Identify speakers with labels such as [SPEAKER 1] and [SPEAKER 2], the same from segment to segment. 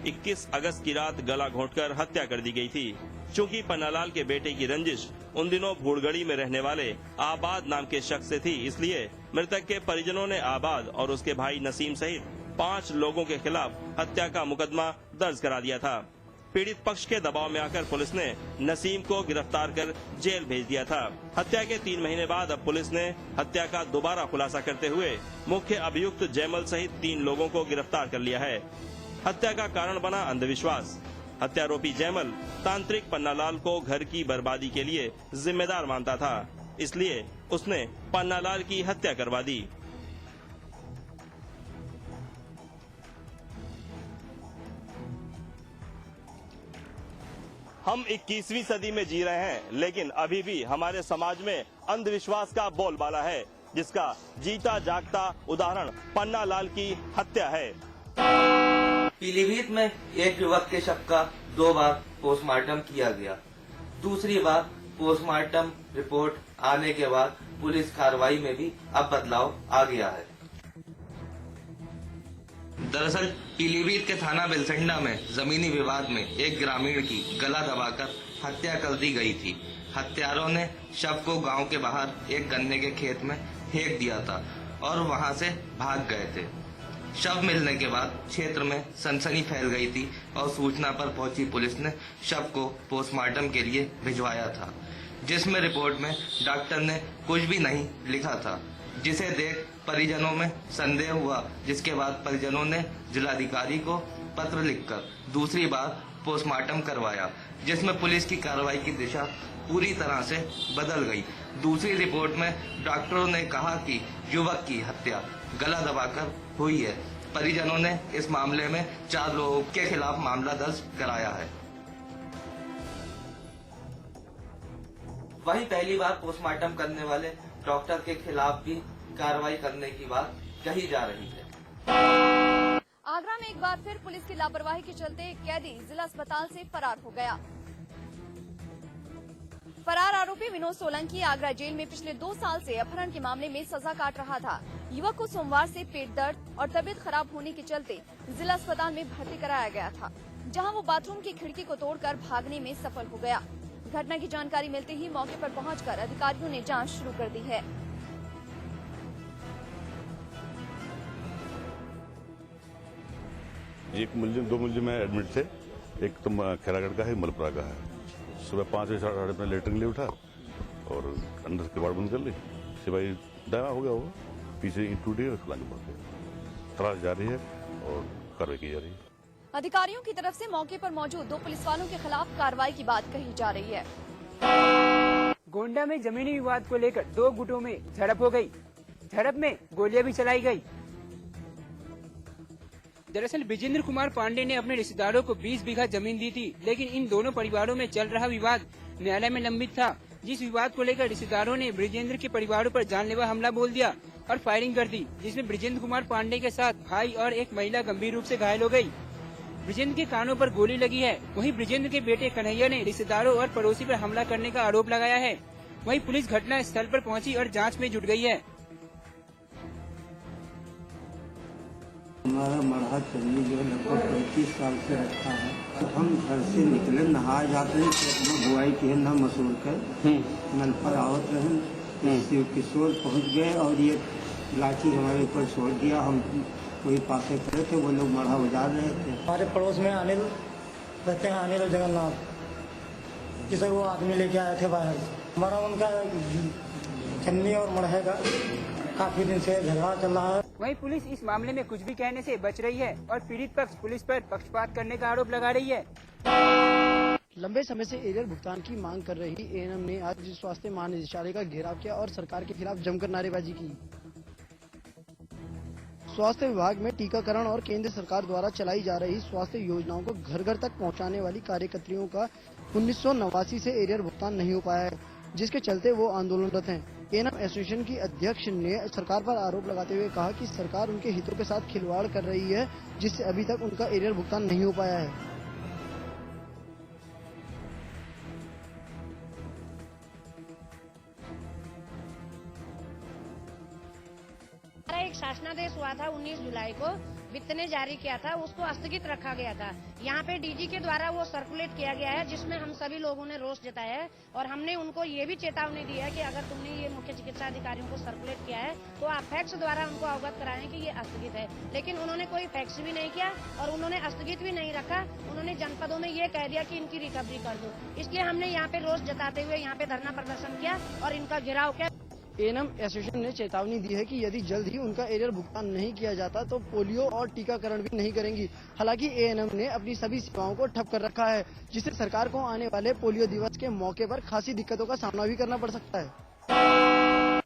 [SPEAKER 1] 21 अगस्त की रात गला घोंटकर हत्या कर दी गई थी। चूँकि पन्नालाल के बेटे की रंजिश उन दिनों भूड़गड़ी में रहने वाले आबाद नाम के शख्स से थी, इसलिए मृतक के परिजनों ने आबाद और उसके भाई नसीम सहित 5 लोगों के खिलाफ हत्या का मुकदमा दर्ज करा दिया था। पीड़ित पक्ष के दबाव में आकर पुलिस ने नसीम को गिरफ्तार कर जेल भेज दिया था। हत्या के 3 महीने बाद अब पुलिस ने हत्या का दोबारा खुलासा करते हुए मुख्य अभियुक्त जयमल सहित 3 लोगों को गिरफ्तार कर लिया है। हत्या का कारण बना अंधविश्वास। हत्यारोपी जयमल तांत्रिक पन्नालाल को घर की बर्बादी के लिए जिम्मेदार मानता था, इसलिए उसने पन्नालाल की हत्या करवा दी। हम 21वीं सदी में जी रहे हैं, लेकिन अभी भी हमारे समाज में अंधविश्वास का बोलबाला है, जिसका जीता जागता उदाहरण पन्नालाल की हत्या है।
[SPEAKER 2] पीलीभीत में एक युवक के शव का 2 बार पोस्टमार्टम किया गया। दूसरी बार पोस्टमार्टम रिपोर्ट आने के बाद पुलिस कार्रवाई में भी अब बदलाव आ गया है। दरअसल पीलीभीत के थाना बेलसंडा में जमीनी विवाद में एक ग्रामीण की गला दबाकर हत्या कर दी गई थी। हत्यारों ने शव को गांव के बाहर एक गन्ने के खेत में फेंक दिया था और वहां से भाग गए थे। शव मिलने के बाद क्षेत्र में सनसनी फैल गई थी और सूचना पर पहुंची पुलिस ने शव को पोस्टमार्टम के लिए भिजवाया था, जिसमें रिपोर्ट में डॉक्टर ने कुछ भी नहीं लिखा था, जिसे देख परिजनों में संदेह हुआ, जिसके बाद परिजनों ने जिलाधिकारी को पत्र लिखकर दूसरी बार पोस्टमार्टम करवाया, जिसमें पुलिस की कार्रवाई की दिशा पूरी तरह से बदल गई। दूसरी रिपोर्ट में डॉक्टरों ने कहा कि युवक की हत्या गला दबाकर हुई है। परिजनों ने इस मामले में 4 लोगों के खिलाफ मामला दर्ज कराया है। वहीं पहली बार पोस्टमार्टम करने वाले डॉक्टर के खिलाफ भी कार्रवाई करने की बात कही जा रही है।
[SPEAKER 3] आगरा में एक बार फिर पुलिस की लापरवाही के चलते एक कैदी जिला अस्पताल से फरार हो गया। फरार आरोपी विनोद सोलंकी आगरा जेल में पिछले 2 साल से अपहरण के मामले में सजा काट रहा था। युवक को सोमवार से पेट दर्द और तबीयत खराब होने के चलते जिला अस्पताल में भर्ती कराया गया था, जहां वो बाथरूम की खिड़की को तोड़कर भागने में सफल हो गया। घटना की जानकारी मिलते ही मौके पर पहुंचकर अधिकारियों ने जांच शुरू कर दी है।
[SPEAKER 4] एक मुलजिम 2 मुलजिम है एडमिट थे, एक तो खैरागढ़ का है, मलपुरा का है। सुबह 5 बजे 8:30 में लेटरिंग ले उठा और अंदर से किवाड़ बंद कर ली। सिपाही दावा हो गया होगा, पीछे ईंट टूटी और खिलाने पड़ गया। तलाश जारी है और कार्रवाई की जा रही है।
[SPEAKER 3] अधिकारियों की तरफ से मौके पर मौजूद 2 पुलिस वालों के खिलाफ कार्रवाई की बात कही जा रही है।
[SPEAKER 5] गोंडा में जमीनी विवाद को लेकर 2 गुटों में झड़प हो गई। झड़प में गोलियां भी चलाई गई। दरअसल ब्रिजेंद्र कुमार पांडे ने अपने रिश्तेदारों को 20 बीघा जमीन दी थी, लेकिन इन दोनों परिवारों में चल रहा विवाद न्यायालय में लंबित था, जिस विवाद को लेकर रिश्तेदारों ने ब्रिजेंद्र के परिवारों पर जानलेवा हमला बोल दिया और फायरिंग कर दी, जिसमें ब्रिजेंद्र कुमार पांडे के साथ भाई और एक महिला गंभीर रूप से घायल हो गई। ब्रिजेंद्र के कानों पर गोली लगी है। वहीं ब्रिजेंद्र के बेटे कन्हैया ने रिश्तेदारों और पड़ोसी पर हमला करने का आरोप लगाया है। वहीं पुलिस घटना स्थल पर पहुंची और जांच में जुट गई है।
[SPEAKER 6] हमारा मरहा चलनी जो लगभग 35 साल से रखा है। हम घर से निकले, नहा जाते हैं, न बुआई की है न मसूर कर, नल पर आवत रहे, किशोर पहुंच गए और ये लाठी हमारे ऊपर छोड़ दिया। हम कोई पासे खड़े थे, वो लोग मरहा बजा रहे थे।
[SPEAKER 7] हमारे पड़ोस में अनिल रहते हैं, अनिल जगन्नाथ, जिसे वो आदमी लेके आए थे बाहर। हमारा उनका चन्नी और मरहे का काफी दिन से झगड़ा चल रहा है।
[SPEAKER 5] वहीं पुलिस इस मामले में कुछ भी कहने से बच रही है और पीड़ित पक्ष पुलिस पर पक्षपात करने का आरोप लगा रही है।
[SPEAKER 8] लंबे समय से एरियर भुगतान की मांग कर रही एएनएम ने आज स्वास्थ्य महानिदेशालय का घेराव किया और सरकार के खिलाफ जमकर नारेबाजी की। स्वास्थ्य विभाग में टीकाकरण और केंद्र सरकार द्वारा चलाई जा रही स्वास्थ्य योजनाओं को घर घर तक पहुंचाने वाली कार्यकर्तियों का 1989 से एरियर भुगतान नहीं हो पाया है, जिसके चलते वो आंदोलनरत हैं। एएनएम एसोसिएशन की अध्यक्ष ने सरकार पर आरोप लगाते हुए कहा कि सरकार उनके हितों के साथ खिलवाड़ कर रही है, जिससे अभी तक उनका एरियर भुगतान नहीं हो पाया है।
[SPEAKER 9] एक शासनादेश हुआ था 19 जुलाई को, वित्त ने जारी किया था उसको स्थगित रखा गया था। यहाँ पे डीजी के द्वारा वो सर्कुलेट किया गया है, जिसमें हम सभी लोगों ने रोष जताया है और हमने उनको ये भी चेतावनी दी है कि अगर तुमने ये मुख्य चिकित्सा अधिकारियों को सर्कुलेट किया है तो आप फैक्स द्वारा उनको अवगत कराएं कि ये स्थगित है। लेकिन उन्होंने कोई फैक्स भी नहीं किया और उन्होंने स्थगित भी नहीं रखा। उन्होंने जनपदों में ये कह दिया कि इनकी रिकवरी कर दो। इसलिए हमने यहाँ पे रोष जताते हुए यहाँ पे धरना प्रदर्शन किया और इनका घेराव किया।
[SPEAKER 8] एएनएम एसोसिएशन ने चेतावनी दी है कि यदि जल्द ही उनका एरियर भुगतान नहीं किया जाता तो पोलियो और टीकाकरण भी नहीं करेंगी। हालांकि एएनएम ने अपनी सभी सेवाओं को ठप कर रखा है, जिससे सरकार को आने वाले पोलियो दिवस के मौके पर खासी दिक्कतों का सामना भी करना पड़ सकता है।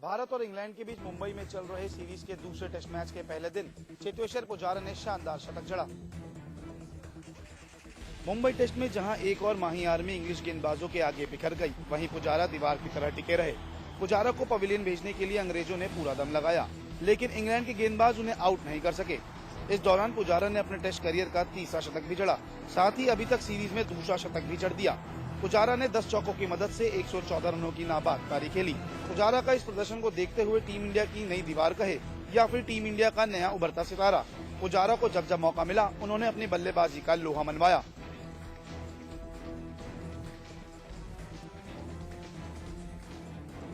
[SPEAKER 10] भारत और इंग्लैंड के बीच मुंबई में चल रहे सीरीज के दूसरे टेस्ट मैच के पहले दिन चेतेश्वर पुजारा ने शानदार शतक जड़ा। मुंबई टेस्ट में जहां एक और माही आर्मी इंग्लिश गेंदबाजों के आगे बिखर गई, वहीं पुजारा दीवार की तरह टिके रहे। पुजारा को पवेलियन भेजने के लिए अंग्रेजों ने पूरा दम लगाया, लेकिन इंग्लैंड के गेंदबाज उन्हें आउट नहीं कर सके। इस दौरान पुजारा ने अपने टेस्ट करियर का तीसरा शतक भी जड़ा, साथ ही अभी तक सीरीज में दूसरा शतक भी जड़ दिया। पुजारा ने 10 चौकों की मदद से 114 रनों की नाबाद पारी खेली। पुजारा का इस प्रदर्शन को देखते हुए टीम इंडिया की नई दीवार कहे या फिर टीम इंडिया का नया उभरता सितारा, पुजारा को जब जब मौका मिला उन्होंने अपनी बल्लेबाजी का लोहा मनवाया।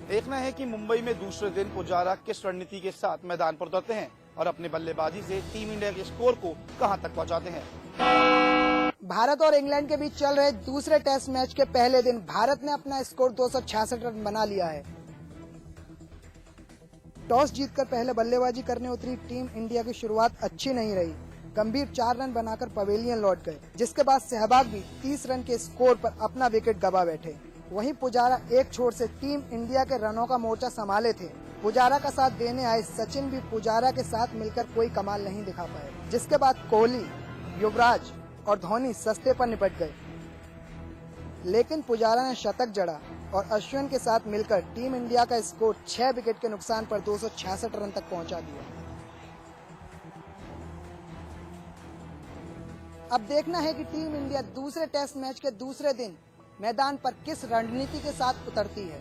[SPEAKER 10] देखना है कि मुंबई में दूसरे दिन पुजारा किस रणनीति के साथ मैदान पर उतरते हैं और अपनी बल्लेबाजी से टीम इंडिया के स्कोर को कहां तक पहुंचाते हैं।
[SPEAKER 11] भारत और इंग्लैंड के बीच चल रहे दूसरे टेस्ट मैच के पहले दिन भारत ने अपना स्कोर 266 रन बना लिया है। टॉस जीतकर पहले बल्लेबाजी करने उतरी टीम इंडिया की शुरुआत अच्छी नहीं रही। गंभीर 4 रन बनाकर पवेलियन लौट गए, जिसके बाद सहवाग भी 30 रन के स्कोर पर अपना विकेट गंवा बैठे। वहीं पुजारा एक छोर से टीम इंडिया के रनों का मोर्चा संभाले थे। पुजारा का साथ देने आए सचिन भी पुजारा के साथ मिलकर कोई कमाल नहीं दिखा पाए, जिसके बाद कोहली, युवराज और धोनी सस्ते पर निपट गए। लेकिन पुजारा ने शतक जड़ा और अश्विन के साथ मिलकर टीम इंडिया का स्कोर 6 विकेट के नुकसान पर 266 रन तक पहुंचा दिया। अब देखना है कि टीम इंडिया दूसरे टेस्ट मैच के दूसरे दिन मैदान पर किस रणनीति के साथ उतरती है।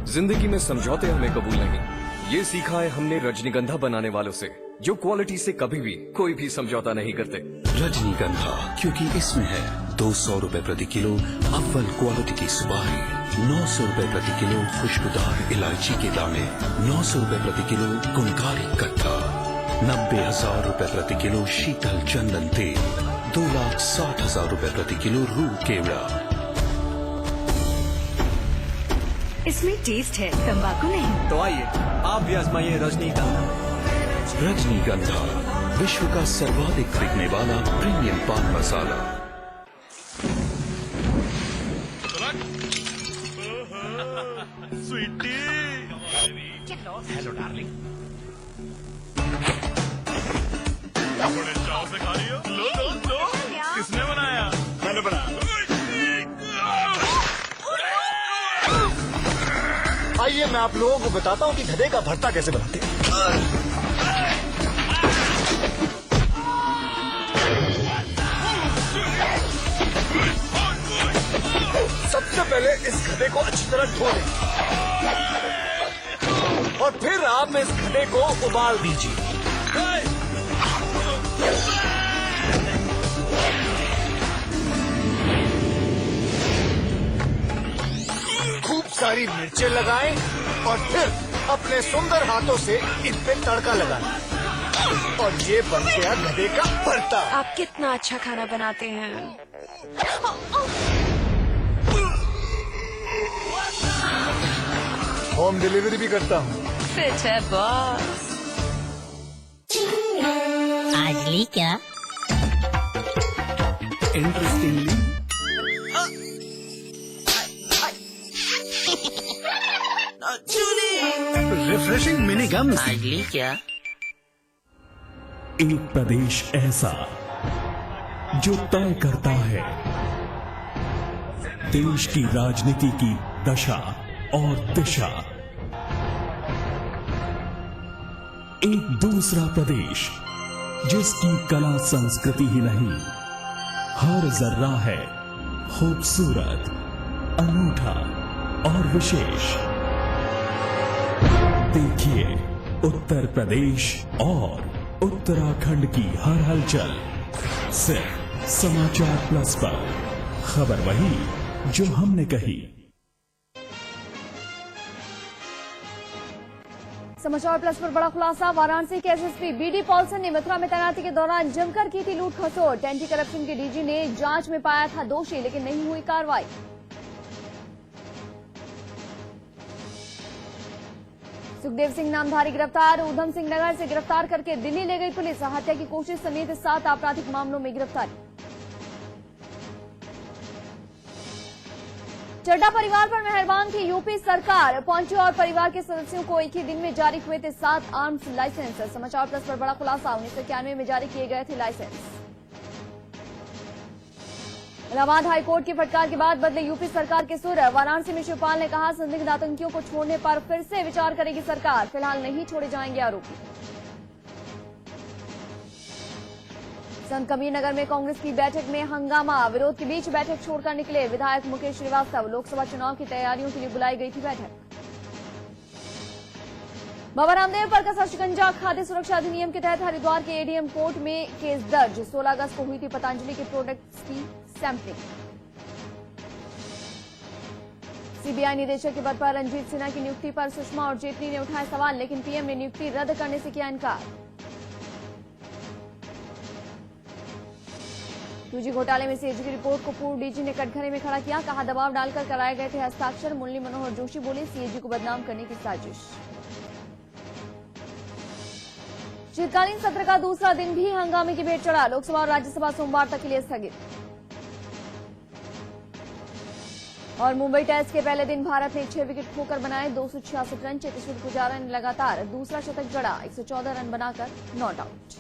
[SPEAKER 12] जिंदगी में समझौते हमें कबूल नहीं, ये सीखा है हमने रजनीगंधा बनाने वालों से, जो क्वालिटी से कभी भी कोई भी समझौता नहीं करते।
[SPEAKER 13] रजनीगंधा, क्योंकि इसमें है 200 रुपए प्रति किलो अव्वल क्वालिटी की सुपारी, 900 रुपए प्रति किलो खुशबूदार इलायची के दाने, 900 रुपए प्रति किलो गुणकारी कट्टा, 90,000 रुपए प्रति किलो शीतल चंदन तेल, 2,60,000 रुपए प्रति किलो रूह केवड़ा।
[SPEAKER 14] इसमें टेस्ट है, तंबाकू नहीं।
[SPEAKER 12] तो आइए आप भी आजमाइए रजनीगंधा।
[SPEAKER 13] रजनीगंधा, विश्व का सर्वाधिक बिकने वाला प्रीमियम पान मसाला।
[SPEAKER 15] Sweety,
[SPEAKER 16] hello darling.
[SPEAKER 15] बड़े चाव से खा रही हो? लो। किसने बनाया? मैंने बनाया।
[SPEAKER 16] आइए मैं आप लोगों को बताता हूँ कि गधे का भरता कैसे बनाते हैं। सबसे पहले इस गधे को अच्छी तरह धो लें और फिर आप इस गधे को उबाल दीजिए। खूब सारी मिर्चें लगाएं और फिर अपने सुंदर हाथों से इन पे तड़का लगाएं और ये बन गया गधे का भरता।
[SPEAKER 14] आप कितना अच्छा खाना बनाते हैं।
[SPEAKER 16] होम डिलीवरी भी करता हूँ।
[SPEAKER 14] फिट है बॉस।
[SPEAKER 17] आज ली क्या?
[SPEAKER 13] इंटरेस्टिंगली
[SPEAKER 16] रिफ्रेशिंग मिनी गम।
[SPEAKER 17] आज ली क्या?
[SPEAKER 18] एक प्रदेश ऐसा जो तय करता है देश की राजनीति की दशा और दिशा। एक दूसरा प्रदेश जिसकी कला संस्कृति ही नहीं, हर जर्रा है खूबसूरत, अनूठा और विशेष। देखिए उत्तर प्रदेश और उत्तराखंड की हर हलचल सिर्फ समाचार प्लस पर। खबर वही जो हमने कही।
[SPEAKER 3] समाचार प्लस पर बड़ा खुलासा। वाराणसी के एसएसपी बीडी पॉल्सन ने मथुरा में तैनाती के दौरान जमकर की थी लूट खसोट। एंटी करप्शन के डीजी ने जांच में पाया था दोषी, लेकिन नहीं हुई कार्रवाई। सुखदेव सिंह नामधारी गिरफ्तार। ऊधम सिंह नगर से गिरफ्तार करके दिल्ली ले गई पुलिस। हत्या की कोशिश समेत 7 आपराधिक मामलों में गिरफ्तारी। चड्ढा परिवार पर मेहरबान थी यूपी सरकार। पहुंचे और परिवार के सदस्यों को एक ही दिन में जारी हुए थे 7 आर्म्स लाइसेंस। समाचार प्लस पर बड़ा खुलासा। 1991 में जारी किए गए थे लाइसेंस। इलाहाबाद हाईकोर्ट की फटकार के बाद बदले यूपी सरकार के सुर। वाराणसी में शिवपाल ने कहा संदिग्ध आतंकियों को छोड़ने पर फिर से विचार करेगी सरकार। फिलहाल नहीं छोड़े जाएंगे आरोपी। संत कबीर नगर में कांग्रेस की बैठक में हंगामा। विरोध के बीच बैठक छोड़कर निकले विधायक मुकेश श्रीवास्तव। लोकसभा चुनाव की तैयारियों के लिए बुलाई गई थी बैठक। बाबा रामदेव पर कसा शिकंजा। खाद्य सुरक्षा अधिनियम के तहत हरिद्वार के एडीएम कोर्ट में केस दर्ज। 16 अगस्त को हुई थी पतंजलि के प्रोडक्ट्स की सैंपलिंग। सीबीआई निदेशक के पद पर रंजीत सिन्हा की नियुक्ति पर सुषमा और जेटली ने उठाए सवाल, लेकिन पीएम ने नियुक्ति रद्द करने से किया इनकार। 2G घोटाले में सीएजी की रिपोर्ट को पूर्व डीजी ने कटघरे में खड़ा किया। कहा दबाव डालकर कराए गए थे हस्ताक्षर। मुरली मनोहर जोशी बोले सीएजी को बदनाम करने की साजिश। शीतकालीन सत्र का दूसरा दिन भी हंगामे की भेंट चढ़ा। लोकसभा और राज्यसभा सोमवार तक के लिए स्थगित। और मुंबई टेस्ट के पहले दिन भारत ने 6 विकेट खोकर बनाए 266 रन। चेतेश्वर पुजारा ने लगातार दूसरा शतक जड़ा। 114 रन बनाकर नॉट आउट।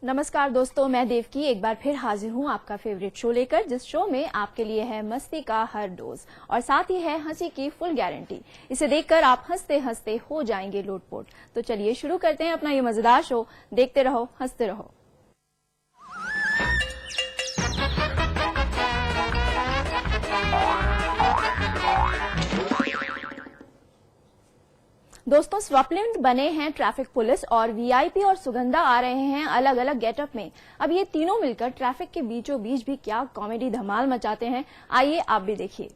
[SPEAKER 3] नमस्कार दोस्तों, मैं देवकी एक बार फिर हाजिर हूं आपका फेवरेट शो लेकर, जिस शो में आपके लिए है मस्ती का हर डोज और साथ ही है हंसी की फुल गारंटी। इसे देखकर आप हंसते हंसते हो जाएंगे लोटपोट। तो चलिए शुरू करते हैं अपना ये मजेदार शो। देखते रहो, हंसते रहो। दोस्तों, स्वप्निल बने हैं ट्रैफिक पुलिस और वीआईपी और सुगंधा आ रहे हैं अलग अलग गेटअप में। अब ये तीनों मिलकर ट्रैफिक के बीचों बीच भी क्या कॉमेडी धमाल मचाते हैं, आइए आप भी देखिए।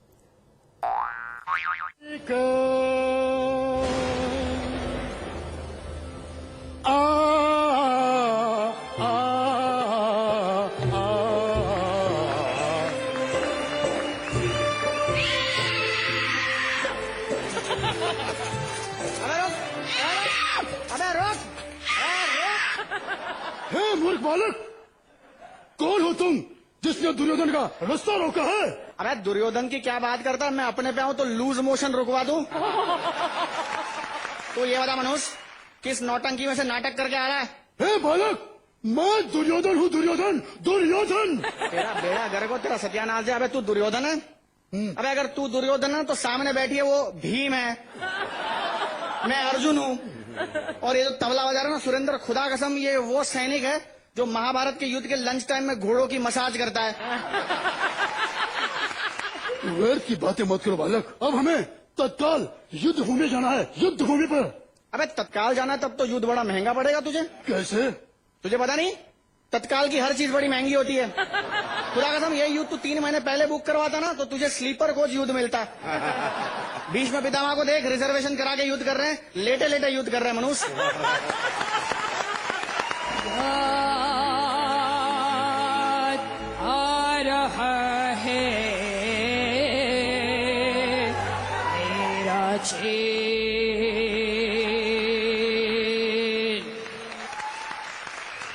[SPEAKER 16] मूर्ख बालक, कौन हो तुम जिसने दुर्योधन का रास्ता रोका है?
[SPEAKER 19] अरे दुर्योधन की क्या बात करता है, मैं अपने पे आऊं तो लूज मोशन रुकवा दूं। तो ये बता मनुष्य, किस नौटंकी में से नाटक करके आ रहा है?
[SPEAKER 16] हे बालक, मैं दुर्योधन हूँ। दुर्योधन दुर्योधन।
[SPEAKER 19] तेरा बेड़ा घर को तेरा सत्यानाश है। अबे तू दुर्योधन है? अबे अगर तू दुर्योधन है तो सामने बैठी है वो भीम है, मैं अर्जुन हूँ। और ये जो तबला बजा रहा है ना सुरेंद्र, खुदा कसम ये वो सैनिक है जो महाभारत के युद्ध के लंच टाइम में घोड़ों की मसाज करता है।
[SPEAKER 16] व्यर्थ की बातें मत करो बालक, अब हमें तत्काल युद्ध भूमि जाना है। युद्ध भूमि पर।
[SPEAKER 19] अबे तत्काल जाना है तब तो युद्ध बड़ा महंगा पड़ेगा तुझे।
[SPEAKER 16] कैसे?
[SPEAKER 19] तुझे पता नहीं, तत्काल की हर चीज बड़ी महंगी होती है। खुदा कसम ये युद्ध तू 3 महीने पहले बुक करवाता ना तो तुझे स्लीपर कोच युद्ध मिलता। भीष्म पितामह को देख, रिजर्वेशन करा के युद्ध कर रहे हैं, लेटे लेटे युद्ध कर रहे हैं मनुष्य।
[SPEAKER 5] आ रहा है मेरा चेन।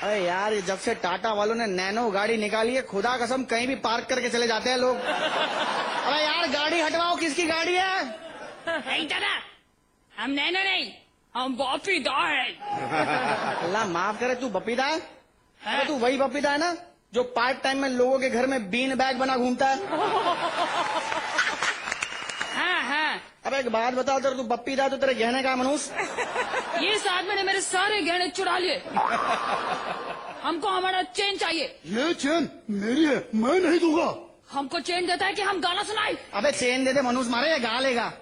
[SPEAKER 19] अरे यार, जब से टाटा वालों ने नैनो गाड़ी निकाली है, खुदा कसम कहीं भी पार्क करके चले जाते हैं लोग। अरे यार गाड़ी हटवाओ, किसकी गाड़ी है?
[SPEAKER 5] दादा, हम नैनो नहीं, हम बपीदा है।
[SPEAKER 19] अल्लाह माफ करे, तू बपीदा है? अरे तू वही बपीदा है ना जो पार्ट टाइम में लोगों के घर में बीन बैग बना घूमता है।
[SPEAKER 20] हाँ।
[SPEAKER 19] अब एक बात बता, तेरे तू पप्पी था तो तेरे गहने का मनुष्य।
[SPEAKER 20] ये इस आदमी ने मेरे सारे गहने चुरा लिए। हमको हमारा चेन चाहिए।
[SPEAKER 16] ये चेन मेरी है, मैं नहीं दूंगा।
[SPEAKER 20] हमको चेन देता है कि हम गाना सुनाए।
[SPEAKER 19] अबे चेन दे दे, मनुष्य मारे या गा लेगा।